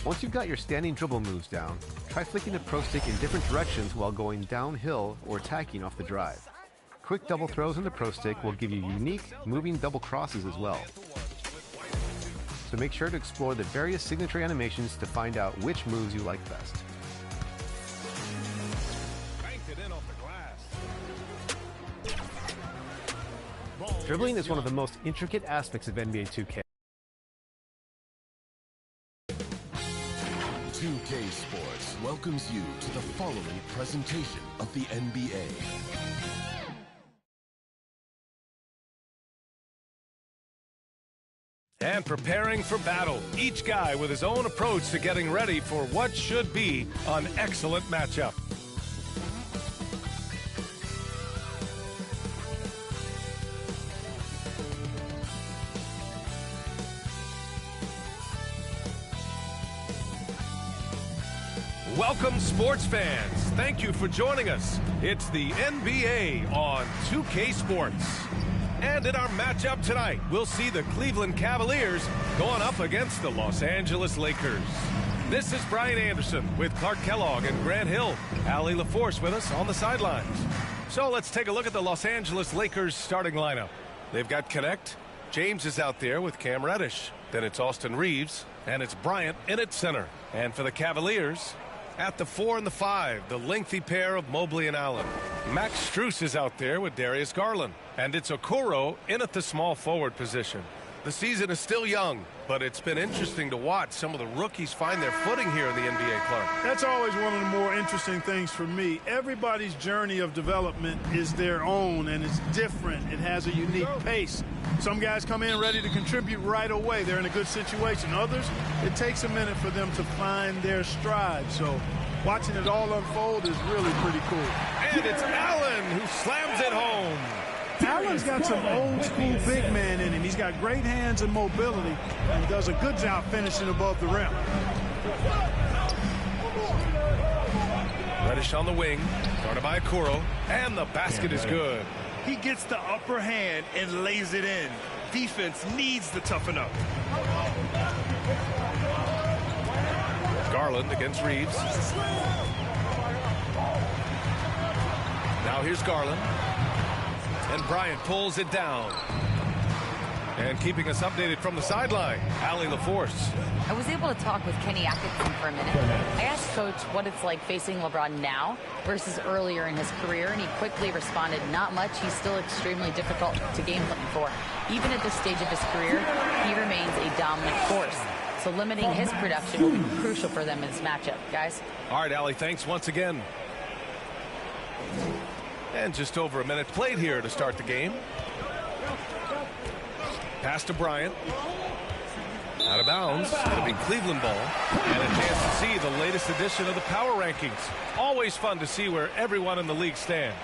Once you've got your standing dribble moves down, try flicking the pro stick in different directions while going downhill or tacking off the drive. Quick double throws on the pro stick will give you unique, moving double crosses as well. So make sure to explore the various signature animations to find out which moves you like best. Dribbling is one of the most intricate aspects of NBA 2K. 2K Sports welcomes you to the following presentation of the NBA. And preparing for battle, each guy with his own approach to getting ready for what should be an excellent matchup. Welcome, sports fans. Thank you for joining us. It's the NBA on 2K Sports. And in our matchup tonight, we'll see the Cleveland Cavaliers going up against the Los Angeles Lakers. This is Brian Anderson with Clark Kellogg and Grant Hill. Allie LaForce with us on the sidelines. So let's take a look at the Los Angeles Lakers starting lineup. They've got Connect. James is out there with Cam Reddish. Then it's Austin Reeves, and it's Bryant in at center. And for the Cavaliers, at the 4 and the 5, the lengthy pair of Mobley and Allen. Max Strus is out there with Darius Garland. And it's Okoro in at the small forward position. The season is still young, but it's been interesting to watch some of the rookies find their footing here in the NBA, Clark. That's always one of the more interesting things for me. Everybody's journey of development is their own, and it's different. It has a unique pace. Some guys come in ready to contribute right away. They're in a good situation. Others, it takes a minute for them to find their stride. So watching it all unfold is really pretty cool. And it's Allen who slams it home. Allen's got some old-school big man in him. He's got great hands and mobility, and does a good job finishing above the rim. Reddish on the wing, guarded by Okoro, and the basket is good. He gets the upper hand and lays it in. Defense needs to toughen up. Garland against Reeves. Now here's Garland. And Bryant pulls it down. And keeping us updated from the sideline, Allie LaForce. I was able to talk with Kenny Atkinson for a minute. I asked Coach what it's like facing LeBron now versus earlier in his career, and he quickly responded, not much. He's still extremely difficult to game plan for. Even at this stage of his career, he remains a dominant force. So limiting his production will be crucial for them in this matchup, guys. All right, Allie, thanks once again. And just over a minute played here to start the game. Pass to Bryant. Out of bounds. It'll be Cleveland ball. And a chance to see the latest edition of the power rankings. Always fun to see where everyone in the league stands.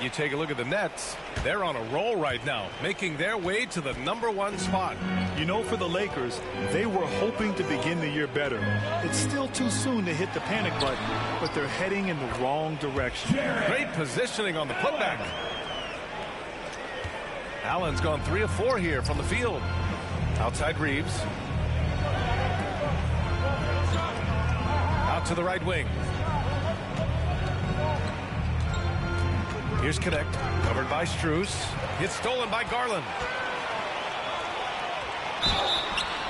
You take a look at the Nets. They're on a roll right now, making their way to the #1 spot. You know, for the Lakers, they were hoping to begin the year better. It's still too soon to hit the panic button, but they're heading in the wrong direction. Great positioning on the putback. Allen's gone 3 of 4 here from the field. Outside Reeves. Out to the right wing. Here's Connect, covered by Strus. It's stolen by Garland.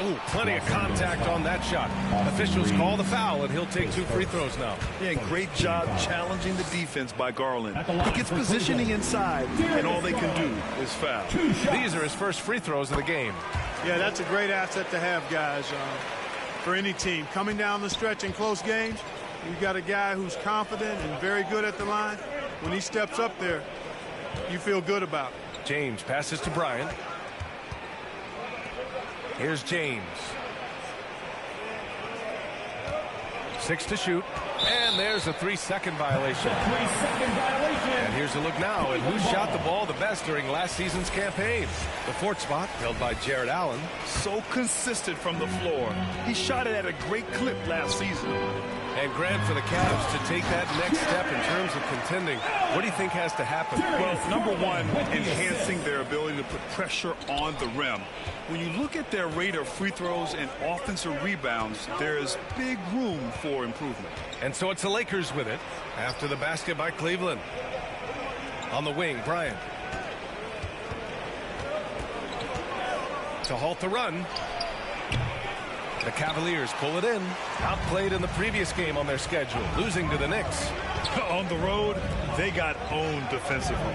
Oh, plenty of contact on that shot. Officials call the foul, and he'll take 2 free throws now. Yeah, great job challenging the defense by Garland. He gets positioning inside, and all they can do is foul. These are his first free throws of the game. Yeah, that's a great asset to have, guys, for any team. Coming down the stretch in close games, you've got a guy who's confident and very good at the line. When he steps up there, you feel good about it. James passes to Bryant. Here's James. 6 to shoot. And there's a 3-second violation. And here's a look now at who shot the ball the best during last season's campaign. The 4th spot held by Jared Allen. So consistent from the floor. He shot it at a great clip last season. And Grant, for the Cavs to take that next step in terms of contending, what do you think has to happen? Well, number one, enhancing their ability to put pressure on the rim. When you look at their rate of free throws and offensive rebounds, there is big room for improvement. And so it's the Lakers with it after the basket by Cleveland. On the wing, Bryant. To halt the run. The Cavaliers pull it in. Outplayed in the previous game on their schedule, losing to the Knicks. On the road, they got owned defensively.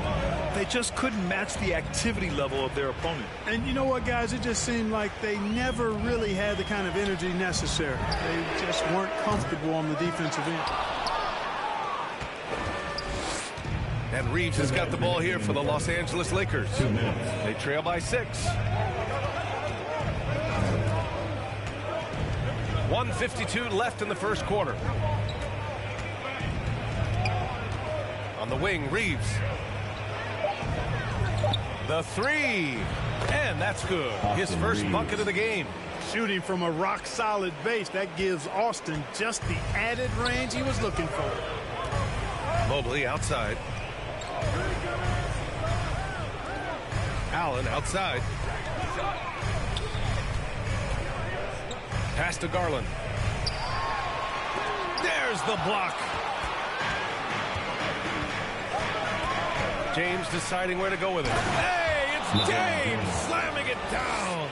They just couldn't match the activity level of their opponent. And you know what, guys? It just seemed like they never really had the kind of energy necessary. They just weren't comfortable on the defensive end. And Reeves has got the ball here for the Los Angeles Lakers. They trail by 6. 1:52 left in the first quarter. On the wing, Reeves. The 3. And that's good. His first bucket of the game. Shooting from a rock-solid base, that gives Austin just the added range he was looking for. Mobley outside. Allen outside. Pass to Garland. There's the block. James deciding where to go with it. Hey, it's James slamming it down.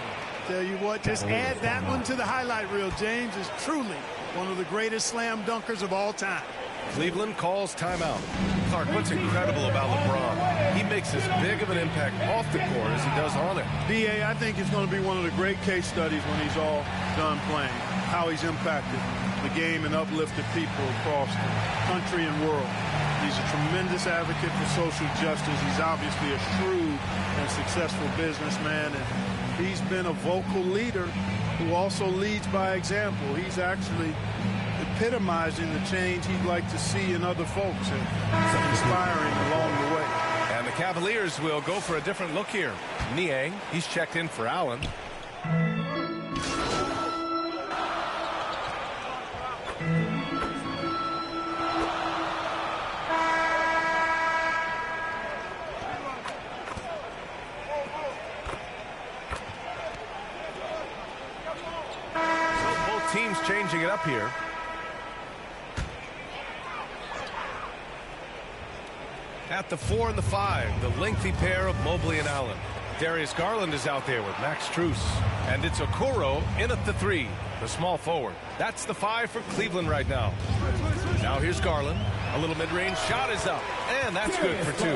Tell you what, just add that one to the highlight reel. James is truly one of the greatest slam dunkers of all time. Cleveland calls timeout. Clark, what's incredible about LeBron? He makes as big of an impact off the court as he does on it. B.A., I think it's going to be one of the great case studies when he's all done playing. How he's impacted the game and uplifted people across the country and world. He's a tremendous advocate for social justice. He's obviously a shrewd and successful businessman, and he's been a vocal leader who also leads by example. He's actually epitomizing the change he'd like to see in other folks and inspiring along the way. And the Cavaliers will go for a different look here. Niang, he's checked in for Allen. So both teams changing it up here. At the 4 and the 5, the lengthy pair of Mobley and Allen. Darius Garland is out there with Max Strus. And it's Okoro in at the 3, the small forward. That's the 5 for Cleveland right now. Now here's Garland. A little mid-range shot is up, and that's good for 2.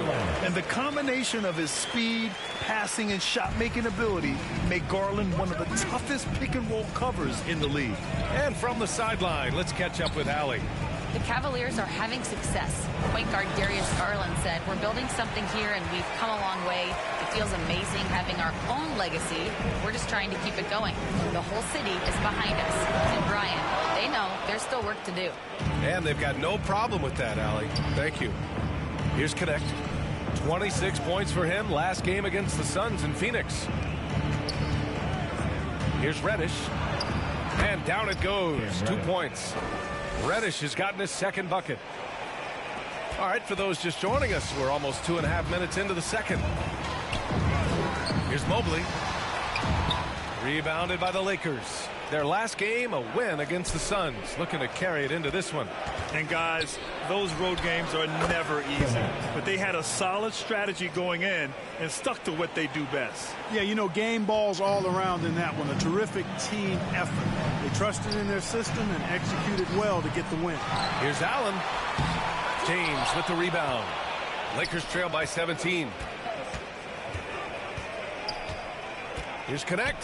And the combination of his speed, passing, and shot-making ability make Garland one of the toughest pick-and-roll covers in the league. And from the sideline, let's catch up with Allie. The Cavaliers are having success. Point guard Darius Garland said, "We're building something here and we've come a long way. It feels amazing having our own legacy. We're just trying to keep it going. The whole city is behind us." And Brian, they know there's still work to do. And they've got no problem with that, Allie. Thank you. Here's Connect. 26 points for him last game against the Suns in Phoenix. Here's Reddish. And down it goes. 2 points. Reddish has gotten his second bucket. All right, for those just joining us, we're almost 2.5 minutes into the second. Here's Mobley. Rebounded by the Lakers. Their last game, a win against the Suns. Looking to carry it into this one. And guys, those road games are never easy. But they had a solid strategy going in and stuck to what they do best. Yeah, you know, game balls all around in that one. A terrific team effort. They trusted in their system and executed well to get the win. Here's Allen. James with the rebound. Lakers trail by 17. Here's Connect.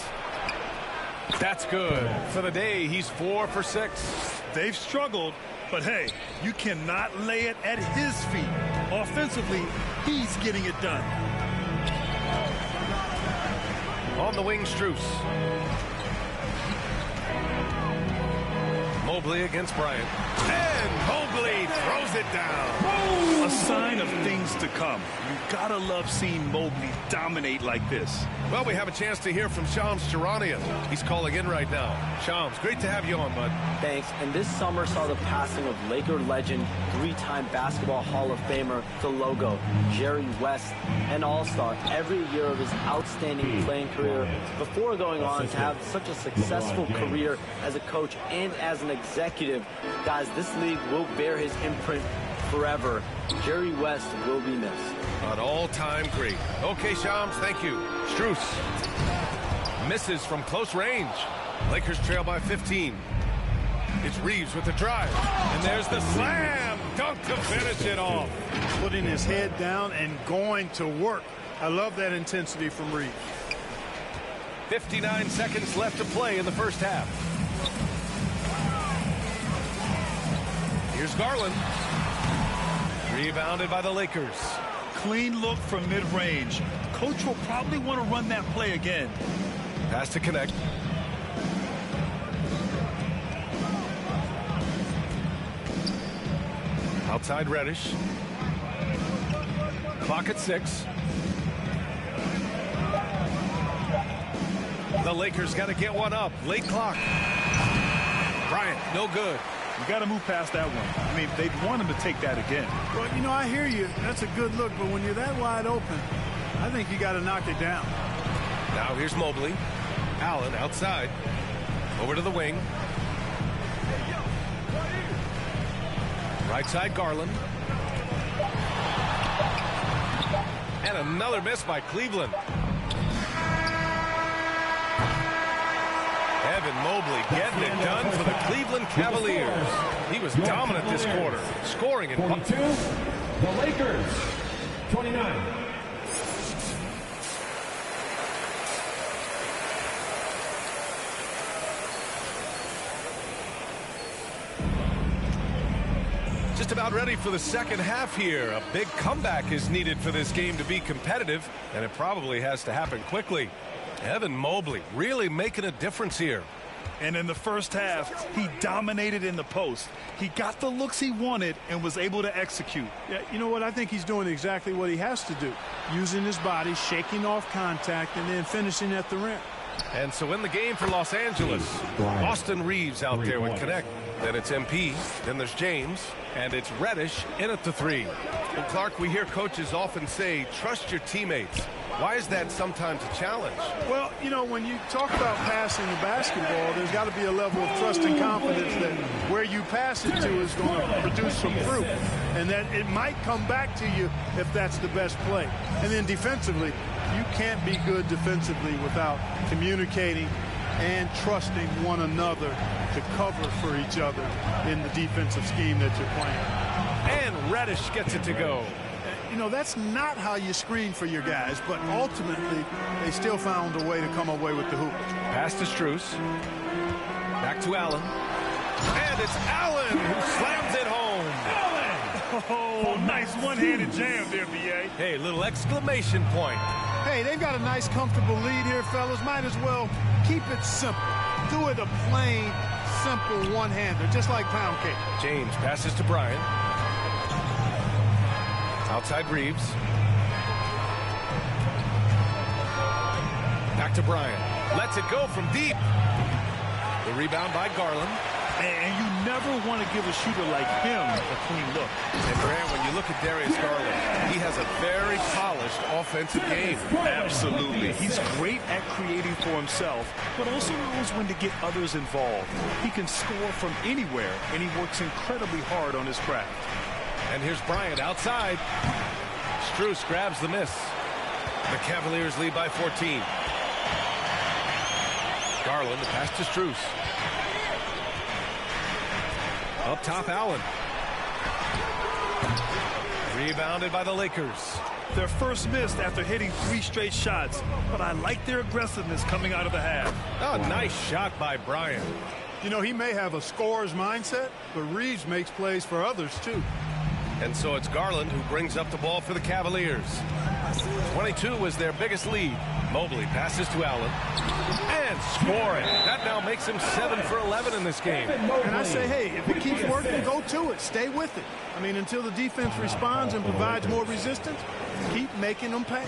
That's good. For the day, he's 4 for 6. They've struggled, but hey, you cannot lay it at his feet. Offensively, he's getting it done. On the wing, Strus. Mobley against Bryant. And Mobley throws it down. A sign of things to come. You gotta love seeing Mobley dominate like this. Well, we have a chance to hear from Shams Charania. He's calling in right now. Shams, great to have you on, bud. Thanks. And this summer saw the passing of Laker legend, three-time Basketball Hall of Famer, the logo, Jerry West, an all-star every year of his outstanding playing career before going on to have such a successful career as a coach and as an executive. Guys, this league will bear his imprint forever. Jerry West will be missed. An all-time great. Okay, Shams, thank you. Strus misses from close range. Lakers trail by 15. It's Reeves with the drive. And there's the slam dunk to finish it off. Putting his head down and going to work. I love that intensity from Reeves. 59 seconds left to play in the first half. Here's Garland. Rebounded by the Lakers. Clean look from mid-range. Coach will probably want to run that play again. Pass to connect. Outside Reddish. Clock at 6. The Lakers got to get one up. Late clock. Bryant, no good. You got to move past that one. I mean, they'd want him to take that again. Well, you know, I hear you. That's a good look, but when you're that wide open, I think you got to knock it down. Now here's Mobley. Allen outside. Over to the wing. Right side Garland. And another miss by Cleveland. Evan Mobley getting it done for the Cleveland Cavaliers. He was dominant this quarter, scoring in 22. The Lakers, 29. Just about ready for the second half here. A big comeback is needed for this game to be competitive, and it probably has to happen quickly. Evan Mobley really making a difference here. And in the first half, he dominated in the post. He got the looks he wanted and was able to execute. Yeah, you know what? I think he's doing exactly what he has to do. Using his body, shaking off contact, and then finishing at the rim. And so in the game for Los Angeles, Austin Reeves out there with connect. Then it's MP, then there's James, and it's Reddish in at the 3. And Clark, we hear coaches often say, trust your teammates. Why is that sometimes a challenge? Well, you know, when you talk about passing the basketball, there's got to be a level of trust and confidence that where you pass it to is going to produce some fruit, and that it might come back to you if that's the best play. And then defensively, you can't be good defensively without communicating and trusting one another to cover for each other in the defensive scheme that you're playing. And Reddish gets it to go. You know, that's not how you screen for your guys, but ultimately they still found a way to come away with the hoop. Pass to Strus. Back to Allen. And it's Allen who slams it home. Oh, nice one-handed jam there, B.A. Hey, little exclamation point. Hey, they've got a nice, comfortable lead here, fellas. Might as well keep it simple. Do it a plain, simple one-hander, just like pound cake. James passes to Bryant. Outside Reeves. Back to Bryant. Lets it go from deep. The rebound by Garland. And you never want to give a shooter like him a clean look. And Grant, when you look at Darius Garland, he has a very polished offensive game. Absolutely. He's great at creating for himself, but also knows when to get others involved. He can score from anywhere, and he works incredibly hard on his craft. And here's Bryant outside. Strus grabs the miss. The Cavaliers lead by 14. Garland, the pass to Strus. Up top, Allen. Rebounded by the Lakers. Their first miss after hitting 3 straight shots, but I like their aggressiveness coming out of the half. Oh, nice shot by Bryant. You know, he may have a scorer's mindset, but Reeves makes plays for others, too. And so it's Garland who brings up the ball for the Cavaliers. 22 was their biggest lead. Mobley passes to Allen. And scoring. That now makes him 7 for 11 in this game. And I say, hey, if it keeps working, go to it. Stay with it. I mean, until the defense responds and provides more resistance, keep making them pay.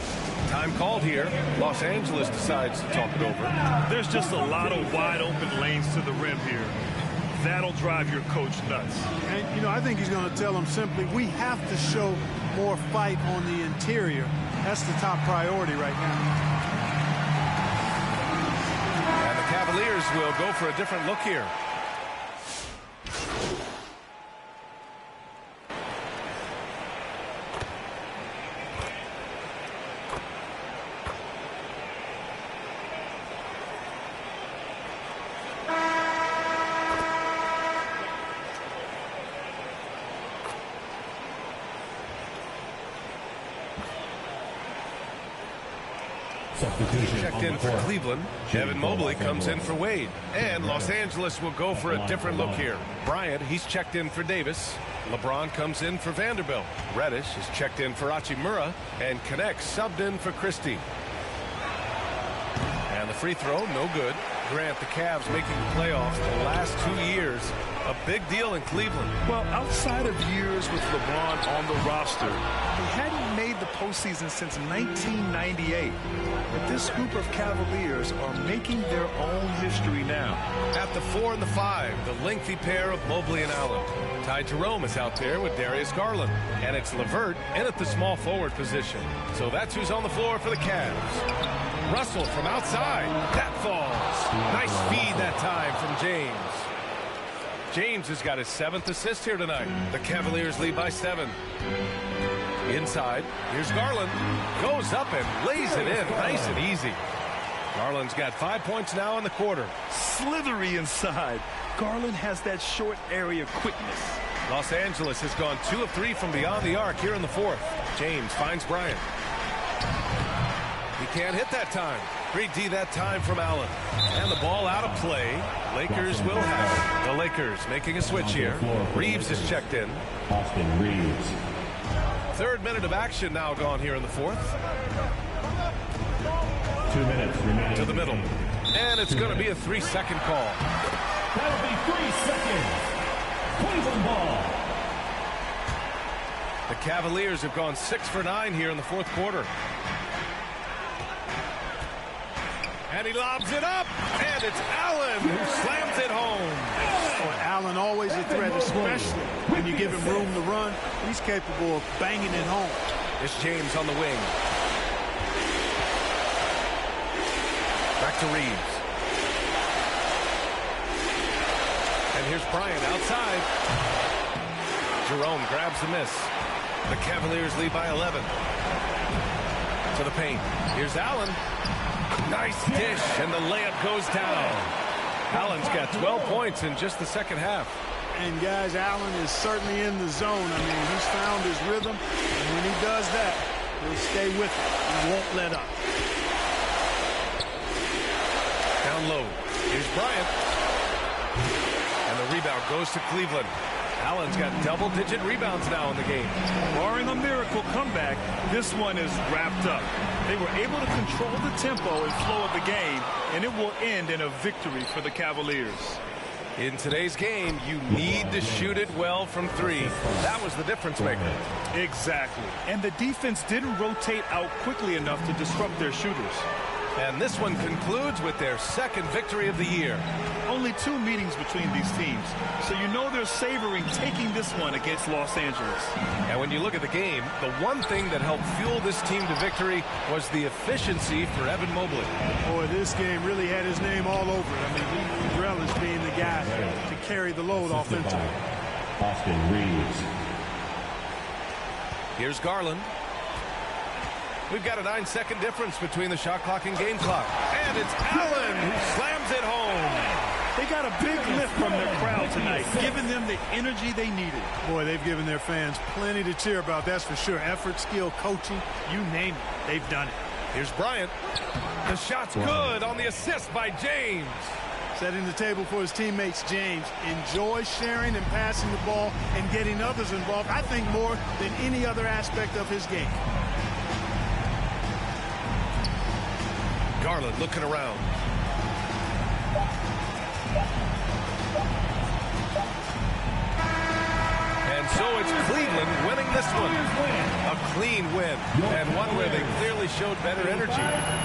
Time called here. Los Angeles decides to talk it over. There's just a lot of wide open lanes to the rim here. That'll drive your coach nuts. And, you know, I think he's going to tell them simply, we have to show more fight on the interior. That's the top priority right now. And the Cavaliers will go for a different look here. Checked in for Cleveland. Evan Mobley comes in for Wade. And Los Angeles will go for a different look here. Bryant, he's checked in for Davis. LeBron comes in for Vanderbilt. Reddish is checked in for Hachimura. And Connect subbed in for Christie. And the free throw, no good. Grant, the Cavs making the playoffs the last 2 years. A big deal in Cleveland. Well, outside of years with LeBron on the roster, he hadn't made the postseason since 1998. But this group of Cavaliers are making their own history now. At the 4 and the 5, the lengthy pair of Mobley and Allen. Ty Jerome is out there with Darius Garland. And it's LeVert in at the small forward position. So that's who's on the floor for the Cavs. Russell from outside. That falls. Nice feed that time from James. James has got his 7th assist here tonight. The Cavaliers lead by 7. Inside, here's Garland. Goes up and lays it in nice and easy. Garland's got 5 points now in the quarter. Slithery inside. Garland has that short area quickness. Los Angeles has gone 2 of 3 from beyond the arc here in the 4th. James finds Bryant. He can't hit that time. Great D that time from Allen. And the ball out of play. Lakers will have it. The Lakers making a switch here. Reeves is checked in. Austin Reeves. 3rd minute of action now gone here in the 4th. 2 minutes remaining. To the middle. And it's going to be a 3-second call. That'll be 3 seconds. Cleveland ball. The Cavaliers have gone 6 for 9 here in the 4th quarter. And he lobs it up. And it's Allen who slams it home. Well, Allen always a threat, especially when you give him room to run. He's capable of banging it home. It's James on the wing. Back to Reeves. And here's Bryant outside. Jerome grabs the miss. The Cavaliers lead by 11. To the paint. Here's Allen. Nice dish, and the layup goes down. Allen's got 12 points in just the 2nd half. And, guys, Allen is certainly in the zone. I mean, he's found his rhythm, and when he does that, he'll stay with it. He won't let up. Down low. Here's Bryant. And the rebound goes to Cleveland. Allen's got double-digit rebounds now in the game. Barring a miracle comeback, this one is wrapped up. They were able to control the tempo and flow of the game, and it will end in a victory for the Cavaliers. In today's game, you need to shoot it well from 3. That was the difference maker. Exactly. And the defense didn't rotate out quickly enough to disrupt their shooters. And this one concludes with their 2nd victory of the year. Only 2 meetings between these teams, so you know they're savoring taking this one against Los Angeles. And when you look at the game, the one thing that helped fuel this team to victory was the efficiency for Evan Mobley. Boy, this game really had his name all over it. I mean, he relished being the guy to carry the load offensively. Austin Reeves. Here's Garland. We've got a 9-second difference between the shot clock and game clock. And it's Allen who slams it home. They got a big lift from their crowd tonight, giving them the energy they needed. Boy, they've given their fans plenty to cheer about, that's for sure. Effort, skill, coaching, you name it, they've done it. Here's Bryant. The shot's good on the assist by James. Setting the table for his teammates, James enjoys sharing and passing the ball and getting others involved, I think, more than any other aspect of his game. Garland looking around. And so it's Cleveland winning this one. A clean win, and one where they clearly showed better energy.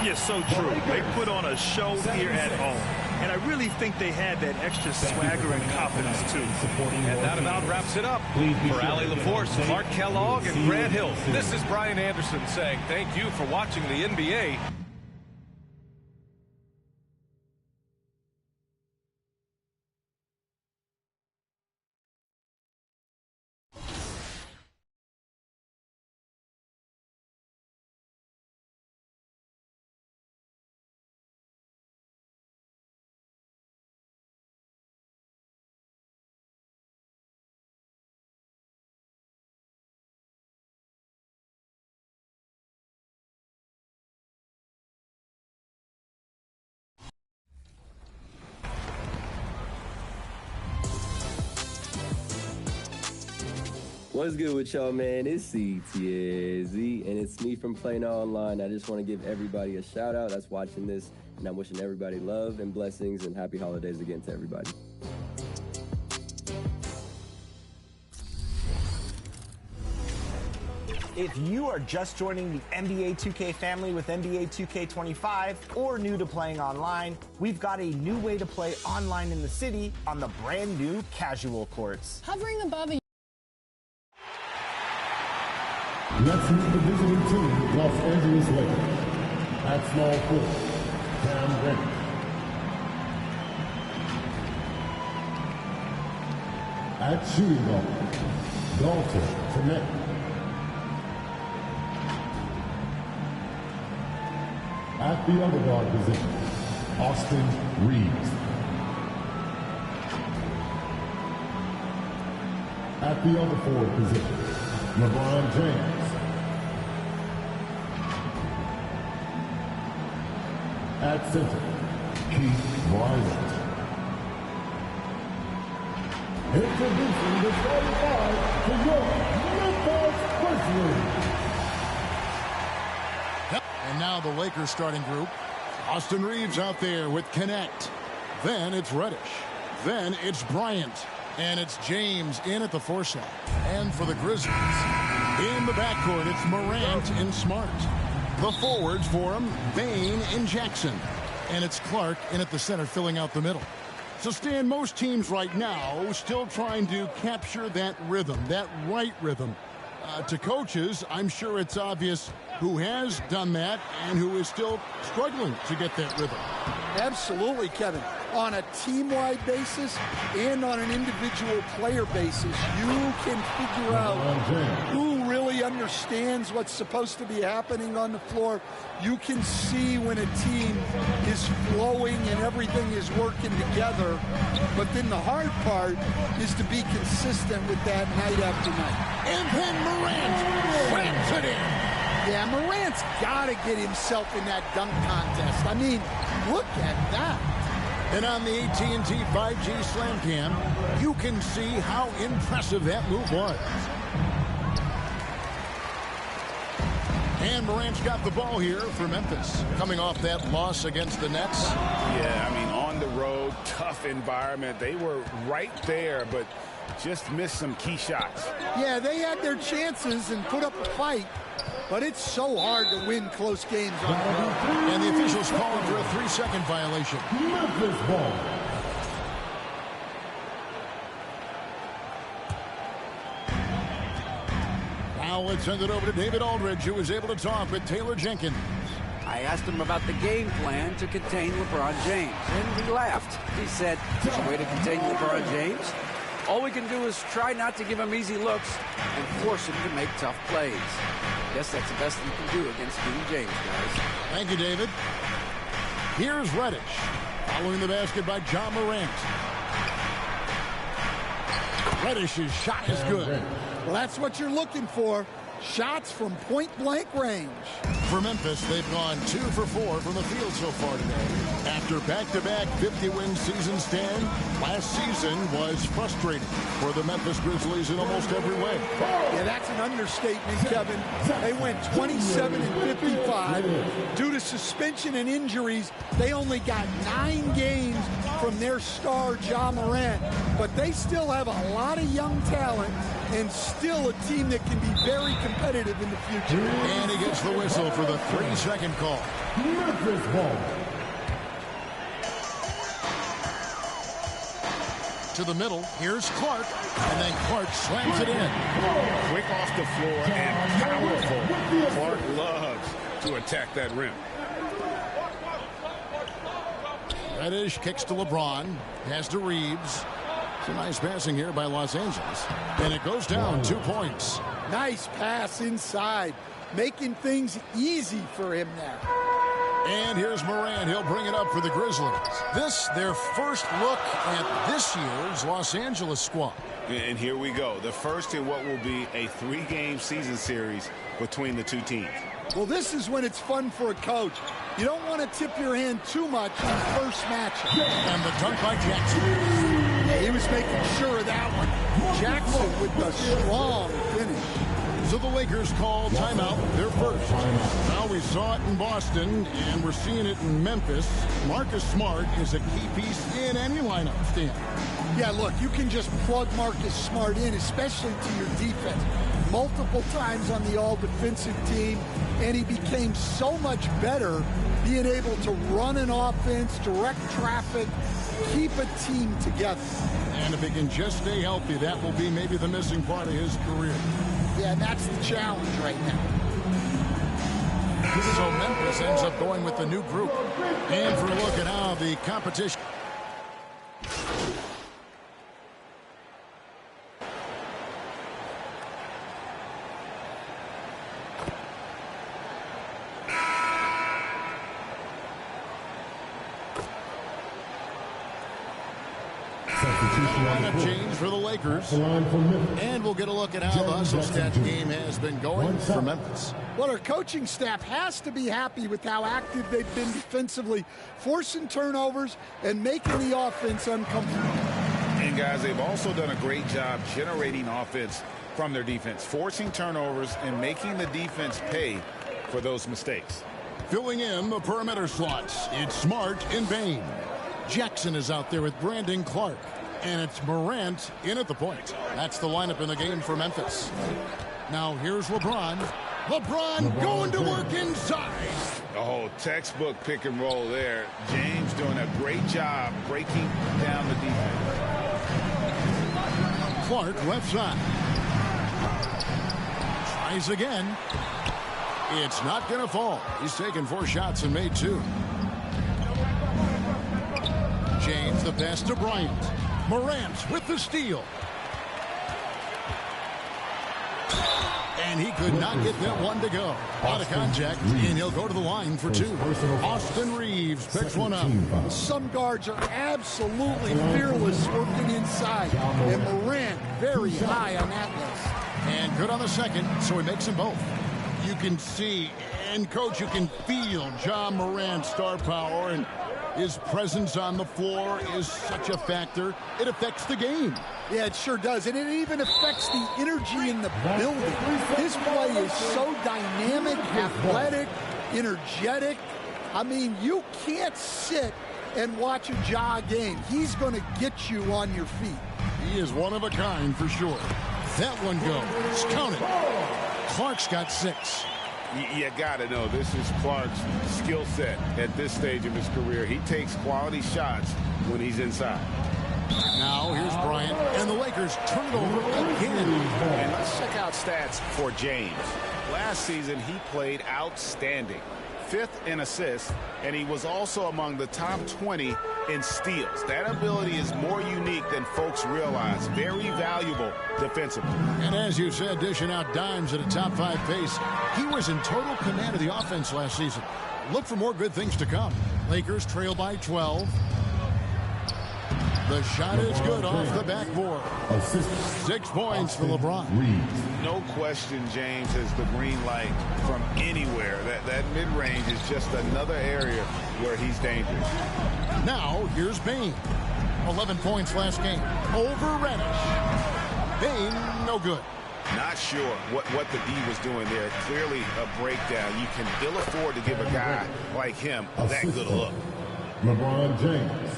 Yes, so true. They put on a show here at home. And I really think they had that extra swagger and confidence, too. And that about wraps it up. For Allie LaForce, Mark Kellogg, and Grant Hill, this is Brian Anderson saying thank you for watching the NBA. What's good with y'all, man? It's CTZ, and it's me from Playing Online. I just want to give everybody a shout out that's watching this, and I'm wishing everybody love and blessings and happy holidays again to everybody. If you are just joining the NBA 2K family with NBA 2K25 or new to playing online, we've got a new way to play online in the city on the brand new casual courts. Hovering above a Let's meet the visiting team, Los Angeles Lakers. At small forward, Cam Reddish. At shooting guard, Dalton Connect. At the other guard position, Austin Reeves. At the other forward position, LeBron James. At center, Keith Bryant. Introducing the starting five for your Memphis Grizzlies. And now the Lakers starting group. Austin Reeves out there with Connect. Then it's Reddish. Then it's Bryant. And it's James in at the 4 shot. And for the Grizzlies, in the backcourt, it's Morant and Smart. The forwards for him, Bane and Jackson. And it's Clark in at the center, filling out the middle. So, Stan, most teams right now still trying to capture that rhythm, that right rhythm. To coaches, I'm sure it's obvious who has done that and who is still struggling to get that rhythm. Absolutely, Kevin. On a team-wide basis and on an individual player basis, you can figure out who really understands what's supposed to be happening on the floor. You can see when a team is flowing and everything is working together. But then the hard part is to be consistent with that night after night. And then Morant slams it in. Yeah, Morant's got to get himself in that dunk contest. I mean, look at that. And on the AT&T 5G Slam Cam, you can see how impressive that move was. And Morant's got the ball here for Memphis, coming off that loss against the Nets. Yeah, I mean, on the road, tough environment. They were right there, but just missed some key shots. Yeah, they had their chances and put up a fight, but it's so hard to win close games on the road. And the officials calling for a 3-second violation. Memphis ball. Now let's send it over to David Aldridge, who was able to talk with Taylor Jenkins. I asked him about the game plan to contain LeBron James, and he laughed. He said, there's a way to contain LeBron James. All we can do is try not to give him easy looks and force him to make tough plays. Guess that's the best you can do against King James, guys. Thank you, David. Here's Reddish, following the basket by John Morant. Reddish's shot is good. Well, that's what you're looking for. Shots from point-blank range. For Memphis, they've gone 2 for 4 from the field so far today. After back-to-back 50-win seasons, Dan, last season was frustrating for the Memphis Grizzlies in almost every way. Yeah, that's an understatement, Kevin. They went 27 and 55. Due to suspension and injuries, they only got 9 games from their star, Ja Morant. But they still have a lot of young talent and still a team that can be very competitive in the future. And he gets the whistle for the 3-second call. Memphis ball. To the middle, here's Clark, and then Clark slams it in. Quick off the floor and powerful. Clark loves to attack that rim. Reddish kicks to LeBron, has to Reeves. Some nice passing here by Los Angeles. And it goes down 2 points. Nice pass inside, making things easy for him now. And here's Morant. He'll bring it up for the Grizzlies. This, their first look at this year's Los Angeles squad. And here we go. The first in what will be a 3-game season series between the two teams. Well, this is when it's fun for a coach. You don't want to tip your hand too much in the first matchup. And the dunk by Jackson. Yeah, he was making sure of that one. Jackson with the strong finish. So the Lakers call timeout, their first. Now we saw it in Boston, and we're seeing it in Memphis. Marcus Smart is a key piece in any lineup, Stan. Yeah, look, you can just plug Marcus Smart in, especially to your defense. Multiple times on the all-defensive team, and he became so much better being able to run an offense, direct traffic, keep a team together. And if he can just stay healthy, that will be maybe the missing part of his career. Yeah, that's the challenge right now. So Memphis ends up going with the new group. And for a look at how the competition... Lineup change for the Lakers. And we'll get a look at how the hustle stat game has been going for Memphis. Well, our coaching staff has to be happy with how active they've been defensively, forcing turnovers and making the offense uncomfortable. And guys, they've also done a great job generating offense from their defense, forcing turnovers and making the defense pay for those mistakes. Filling in the perimeter slots, it's Smart and Bain. Jackson is out there with Brandon Clark. And it's Morant in at the point. That's the lineup in the game for Memphis. Now here's LeBron. LeBron going to work inside. Oh, textbook pick and roll there. James doing a great job breaking down the defense. Clark left side. Tries again. It's not going to fall. He's taken 4 shots and made 2. James the pass to Bryant. Morant with the steal. And he could not get that one to go. Out of contact, and he'll go to the line for 2. Austin Reeves picks one up. Some guards are absolutely fearless working inside. And Morant very high on that list. And good on the second, so he makes them both. You can see, and coach, you can feel Ja Morant's star power, and his presence on the floor is such a factor. It affects the game. Yeah, it sure does. And it even affects the energy in the building. His play is so dynamic, athletic, energetic. I mean, you can't sit and watch a Ja game. He's going to get you on your feet. He is one of a kind for sure. That one goes. Count it. Clark's got 6. You got to know, this is Clark's skill set at this stage of his career. He takes quality shots when he's inside. Now here's Bryant, and the Lakers turn it over again. And let's check out stats for James. Last season, he played outstanding. 5th in assists, and he was also among the top 20 in steals. That ability is more unique than folks realize. Very valuable defensively. And as you said, dishing out dimes at a top 5 pace, he was in total command of the offense last season. Look for more good things to come. Lakers trail by 12. The shot is good off the backboard. 6 points for LeBron. No question James has the green light from anywhere. That mid-range is just another area where he's dangerous. Now, here's Bane. 11 points last game. Over Reddish. Bane, no good. Not sure what the D was doing there. Clearly a breakdown. You can ill afford to give a guy like him that good a look. LeBron James.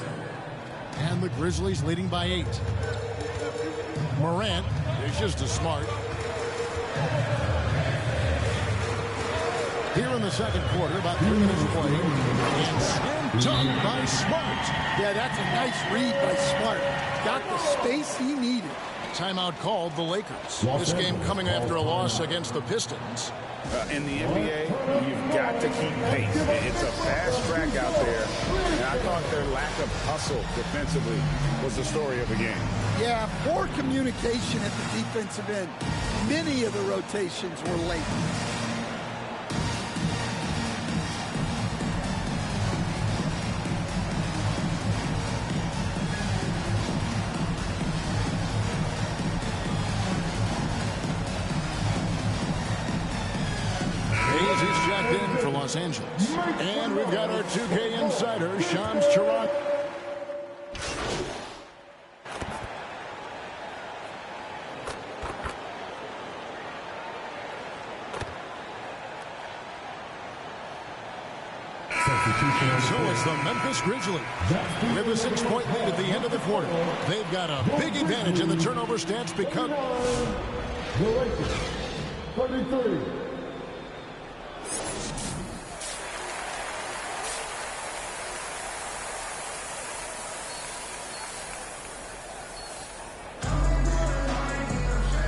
And the Grizzlies leading by 8. Morant is just as smart. Here in the second quarter, about 3 minutes played. And slam dunk by Smart. Yeah, that's a nice read by Smart. Got the space he needed. Timeout called the Lakers. This game coming after a loss against the Pistons. In the NBA, you've got to keep pace. It's a fast track out there, and I thought their lack of hustle defensively was the story of the game. Yeah, poor communication at the defensive end. Many of the rotations were late. Los Angeles. And we've got our 2K insider, Shams Charania. So it's the Memphis Grizzlies with a 6-point lead at the end of the quarter. They've got a big advantage in the turnover stats because The Lakers, 33.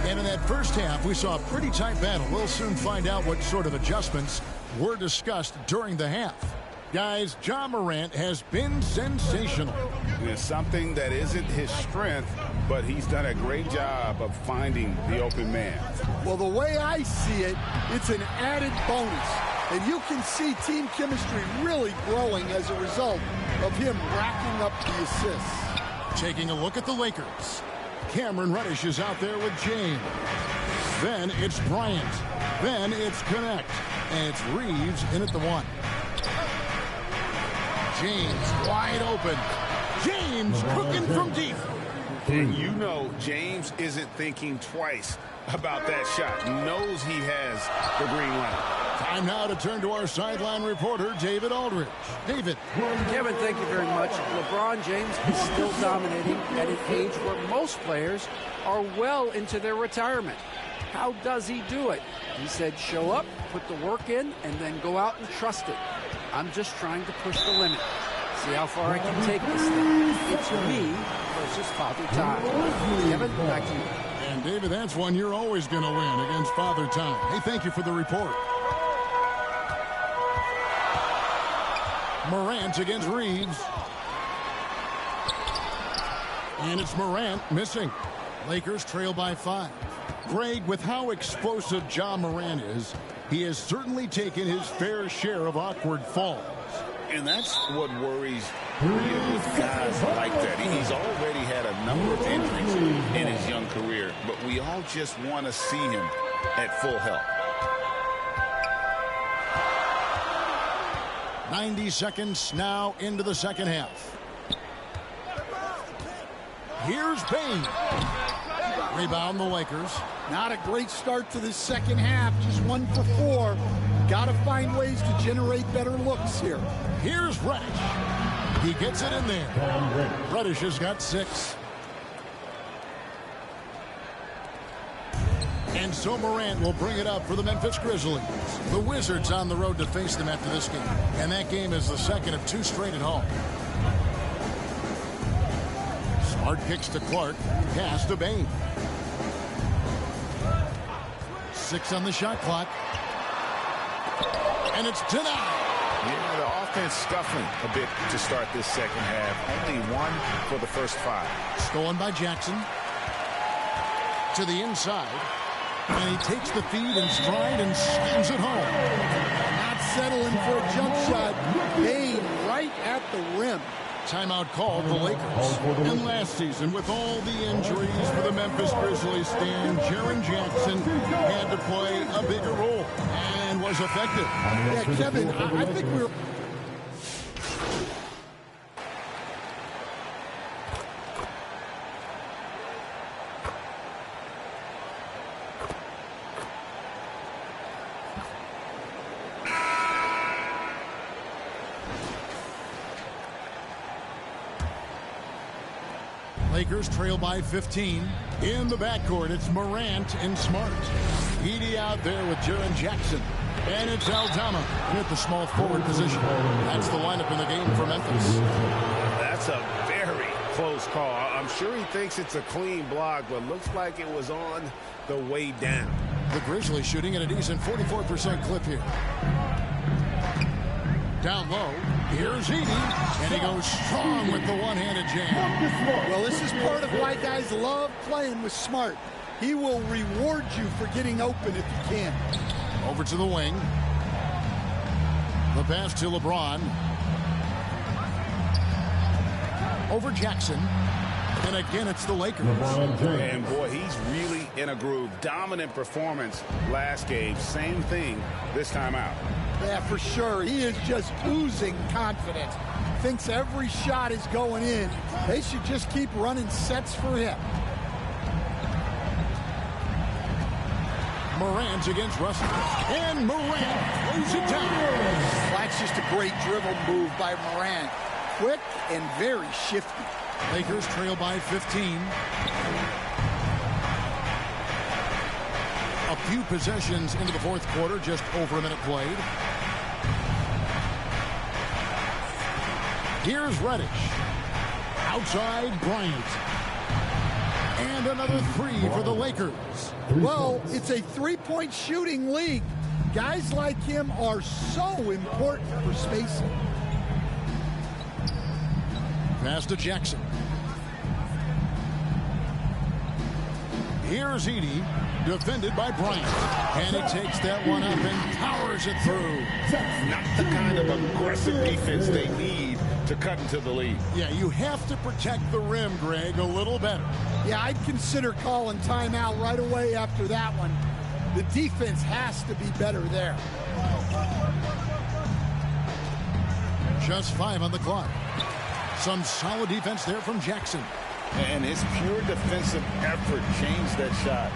And in that first half, we saw a pretty tight battle. We'll soon find out what sort of adjustments were discussed during the half. Guys, Ja Morant has been sensational. It's something that isn't his strength, but he's done a great job of finding the open man. Well, the way I see it, it's an added bonus. And you can see team chemistry really growing as a result of him racking up the assists. Taking a look at the Lakers. Cameron Reddish is out there with James. Then it's Bryant. Then it's Connect. And it's Reeves in at the 1. James wide open. James cooking from deep. And you know James isn't thinking twice about that shot. He knows he has the green light. Time now to turn to our sideline reporter, David Aldridge. David. Kevin, thank you very much. LeBron James is still dominating at an age where most players are well into their retirement. How does he do it? He said, show up, put the work in, and then go out and trust it. I'm just trying to push the limit. See how far I can take this thing. It's me versus Father Time. Kevin, back to you. And David, that's one you're always going to win against Father Time. Hey, thank you for the report. Morant against Reeves. And it's Morant missing. Lakers trail by 5. Greg, with how explosive Ja Morant is, he has certainly taken his fair share of awkward falls. And that's what worries me with guys like that. He's already had a number of injuries in his young career, but we all just want to see him at full health. 90 seconds now into the second half. Here's Bane. Rebound the Lakers. Not a great start to this second half. Just 1 for 4. Got to find ways to generate better looks here. Here's Reddish. He gets it in there. Reddish has got 6. And so Morant will bring it up for the Memphis Grizzlies. The Wizards on the road to face them after this game. And that game is the second of 2 straight at home. Smart kicks to Clark. Pass to Bane. 6 on the shot clock. And it's denied. Yeah, the offense scuffling a bit to start this second half. Only 1 for the first 5. Stolen by Jackson. To the inside. And he takes the feed in stride and slams it home. Not settling for a jump shot. Bane right at the rim. Timeout called the Lakers. And last season, with all the injuries for the Memphis Grizzlies stand, Jaren Jackson had to play a bigger role and was effective. Yeah, Kevin, I think we're... Lakers trail by 15. In the backcourt, it's Morant and Smart. Edey out there with Jaren Jackson. And it's Aldama in at the small forward position. That's the lineup in the game for Memphis. That's a very close call. I'm sure he thinks it's a clean block, but looks like it was on the way down. The Grizzlies shooting at a decent 44% clip here. Down low, here's Edey, and he goes strong with the one-handed jam. Well, this is part of why guys love playing with Smart. He will reward you for getting open if you can. Over to the wing. The pass to LeBron. Over Jackson. And again, it's the Lakers. And boy, he's really in a groove. Dominant performance last game. Same thing this time out. Yeah, for sure. He is just oozing confidence. Thinks every shot is going in. They should just keep running sets for him. Morant against Russell. And Morant throws it down. That's just a great dribble move by Morant. Quick and very shifty. Lakers trail by 15. A few possessions into the fourth quarter, just over a minute played. Here's Reddish. Outside, Bryant. And another three for the Lakers. Well, it's a three-point shooting league. Guys like him are so important for spacing. Pass to Jackson. Here's Edey, defended by Bryant. And he takes that one up and powers it through. Not the kind of aggressive defense they need to cut into the lead. Yeah, you have to protect the rim, Greg, a little better. Yeah, I'd consider calling timeout right away after that one. The defense has to be better there. Just 5 on the clock. Some solid defense there from Jackson. And his pure defensive effort changed that shot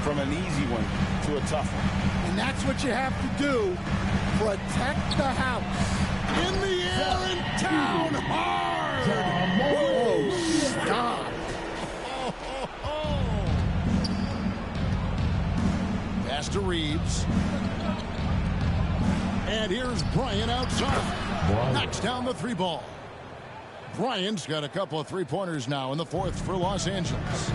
from an easy one to a tough one. And that's what you have to do. Protect the house. In the air and down hard. Whoa, stop. Pass to Reeves. And here's Bryant outside. Knocks down the three ball. Bryant's got a couple of three-pointers now in the fourth for Los Angeles.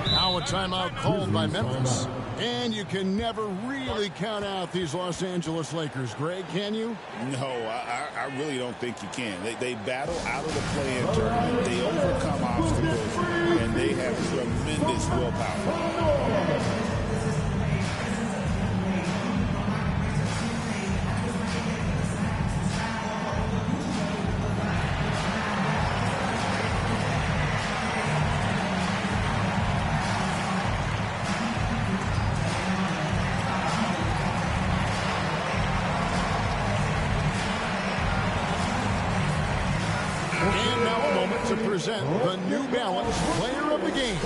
Now a timeout called by Memphis. And you can never really count out these Los Angeles Lakers, Greg, can you? No, I really don't think you can. They battle out of the play-in tournament. They overcome obstacles, and they have tremendous willpower. Present the New Balance Player of the Game,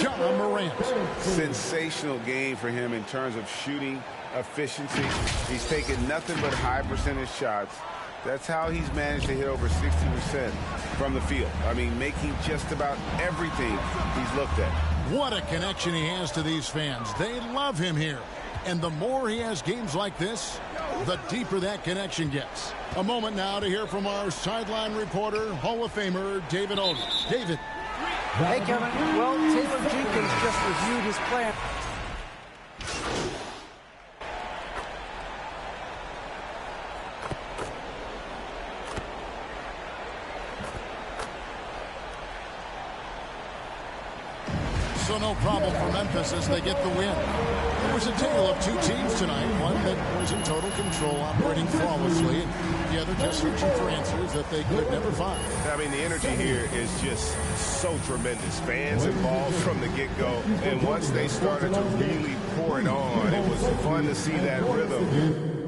John Morant. Sensational game for him in terms of shooting efficiency. He's taken nothing but high percentage shots. That's how he's managed to hit over 60% from the field. I mean, making just about everything he's looked at. What a connection he has to these fans. They love him here. And the more he has games like this, the deeper that connection gets. A moment now to hear from our sideline reporter, Hall of Famer David Aldridge. David. Hey, Kevin. Well, Taylor Jenkins just reviewed his plan. So no problem for Memphis as they get the win. It was a tale of two teams tonight. One that was in total control, operating flawlessly, and the other just searching for answers that they could never find. I mean, the energy here is just so tremendous. Fans involved from the get-go. And once they started to really pour it on, it was fun to see that rhythm.